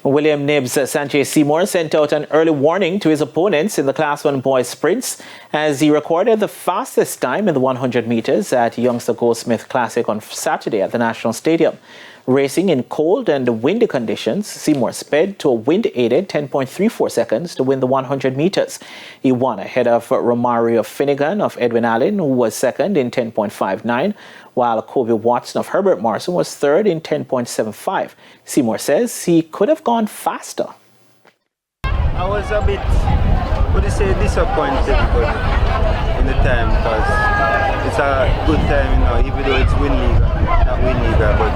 William Nibbs Sanjay Seymour sent out an early warning to his opponents in the Class 1 boys sprints as he recorded the fastest time in the 100 meters at Youngster Goldsmith Classic on Saturday at the National Stadium. Racing in cold and windy conditions, Seymour sped to a wind-aided 10.34 seconds to win the 100 meters. He won ahead of Romario Finnegan of Edwin Allen, who was second in 10.59, while Kobe Watson of Herbert Morrison was third in 10.75. Seymour says he could have gone faster. I was a bit, disappointed in the time because it's a good time, even though it's not windy, but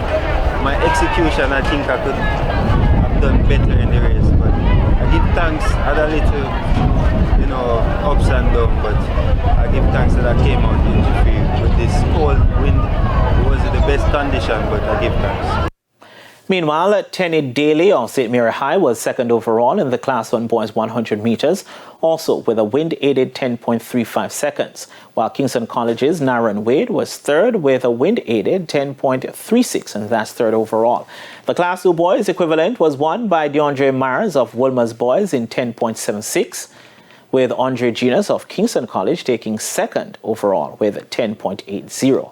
my execution, I think I could have done better in the race. But I give thanks. I had a little, ups and downs, but I give thanks that I came out in the field with this cold wind. It wasn't the best condition, but I give thanks. Meanwhile, Tenny Daly of St. Mary High was second overall in the Class 1 boys 100 meters, also with a wind-aided 10.35 seconds, while Kingston College's Naren Wade was third with a wind-aided 10.36, and that's third overall. The Class 2 boys equivalent was won by DeAndre Myers of Wilmer's boys in 10.76, with Andre Genus of Kingston College taking second overall with 10.80.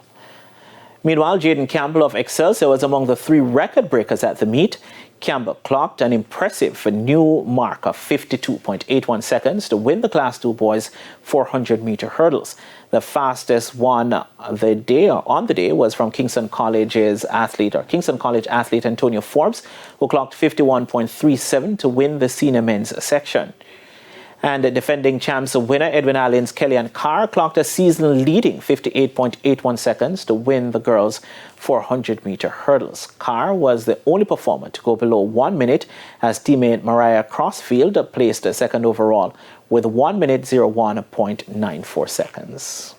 Meanwhile, Jaden Campbell of Excelsior was among the three record breakers at the meet. Campbell clocked an impressive new mark of 52.81 seconds to win the Class 2 boys 400-meter hurdles. The fastest one on the day was from Kingston College athlete Antonio Forbes, who clocked 51.37 to win the senior men's section. And the defending champs winner Edwin Allen's Kellyanne Carr clocked a season-leading 58.81 seconds to win the girls' 400-meter hurdles. Carr was the only performer to go below 1 minute as teammate Mariah Crossfield placed second overall with 1 minute 01.94 seconds.